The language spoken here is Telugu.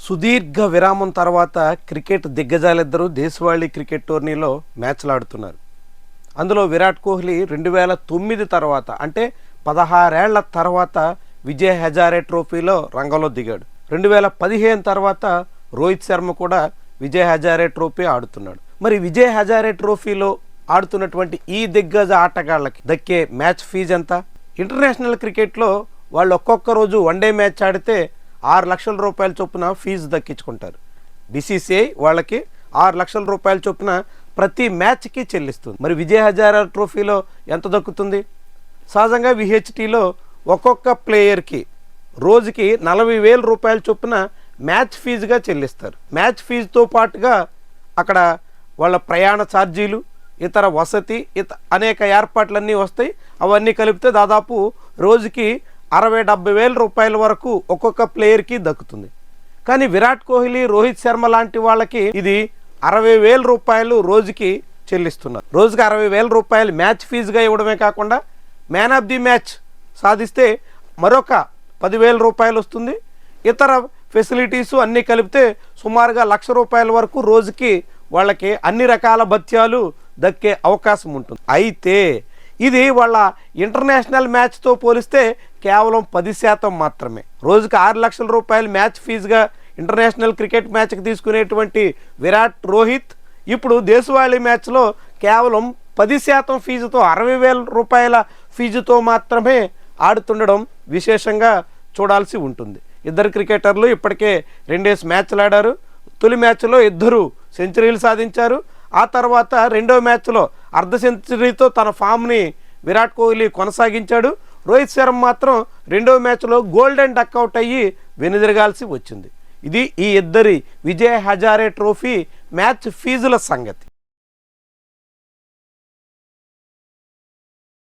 సుదీర్ఘ విరామం తర్వాత క్రికెట్ దిగ్గజాలిద్దరూ దేశవాళీ క్రికెట్ టోర్నీలో మ్యాచ్లు ఆడుతున్నారు. అందులో విరాట్ కోహ్లీ 2009 తర్వాత అంటే 16 ఏళ్ల తర్వాత విజయ్ హజారే ట్రోఫీలో రంగంలో దిగాడు. 2015 తర్వాత రోహిత్ శర్మ కూడా విజయ్ హజారే ట్రోఫీ ఆడుతున్నాడు. మరి విజయ్ హజారే ట్రోఫీలో ఆడుతున్నటువంటి ఈ దిగ్గజ ఆటగాళ్ళకి దక్కే మ్యాచ్ ఫీజు ఎంత? ఇంటర్నేషనల్ క్రికెట్లో వాళ్ళు ఒక్కొక్క రోజు వన్డే మ్యాచ్ ఆడితే 6 లక్షల రూపాయల చొప్పున ఫీజు దక్కించుకుంటారు. బీసీసీఐ వాళ్ళకి 6 లక్షల రూపాయల చొప్పున ప్రతి మ్యాచ్కి చెల్లిస్తుంది. మరి విజయ్ హజారే ట్రోఫీలో ఎంత దక్కుతుంది? సహజంగా విహెచ్టీలో ఒక్కొక్క ప్లేయర్కి రోజుకి 40,000 రూపాయల చొప్పున మ్యాచ్ ఫీజుగా చెల్లిస్తారు. మ్యాచ్ ఫీజుతో పాటుగా అక్కడ వాళ్ళ ప్రయాణ ఛార్జీలు, ఇతర వసతి, అనేక ఏర్పాట్లన్నీ వస్తాయి. అవన్నీ కలిపితే దాదాపు రోజుకి 60-70,000 రూపాయల వరకు ఒక్కొక్క ప్లేయర్కి దక్కుతుంది. కానీ విరాట్ కోహ్లీ, రోహిత్ శర్మ లాంటి వాళ్ళకి ఇది 60,000 రూపాయలు రోజుకి చెల్లిస్తున్నారు. రోజుకి 60,000 రూపాయలు మ్యాచ్ ఫీజుగా ఇవ్వడమే కాకుండా మ్యాన్ ఆఫ్ ది మ్యాచ్ సాధిస్తే మరొక 10,000 రూపాయలు వస్తుంది. ఇతర ఫెసిలిటీసు అన్నీ కలిపితే సుమారుగా 1,00,000 రూపాయల వరకు రోజుకి వాళ్ళకి అన్ని రకాల భత్యాలు దక్కే అవకాశం ఉంటుంది. అయితే ఇది వాళ్ళ ఇంటర్నేషనల్ మ్యాచ్తో పోలిస్తే కేవలం 10% మాత్రమే. రోజుకి 6 లక్షల రూపాయలు మ్యాచ్ ఫీజుగా ఇంటర్నేషనల్ క్రికెట్ మ్యాచ్కి తీసుకునేటువంటి విరాట్, రోహిత్ ఇప్పుడు దేశవాళీ మ్యాచ్లో కేవలం 10% ఫీజుతో 60,000 రూపాయల ఫీజుతో మాత్రమే ఆడుతుండడం విశేషంగా చూడాల్సి ఉంటుంది. ఇద్దరు క్రికెటర్లు ఇప్పటికే 2 మ్యాచ్లు ఆడారు. తొలి మ్యాచ్లో ఇద్దరు సెంచరీలు సాధించారు. ఆ తర్వాత రెండో మ్యాచ్లో అర్ధ సెంచరీతో తన ఫామ్ని విరాట్ కోహ్లీ కొనసాగించాడు. రోహిత్ శర్మ మాత్రం రెండో మ్యాచ్లో గోల్డెన్ డక్అవుట్ అయ్యి వెనుదిరగాల్సి వచ్చింది. ఇది ఈ ఇద్దరి విజయ్ హజారే ట్రోఫీ మ్యాచ్ ఫీజుల సంగతి.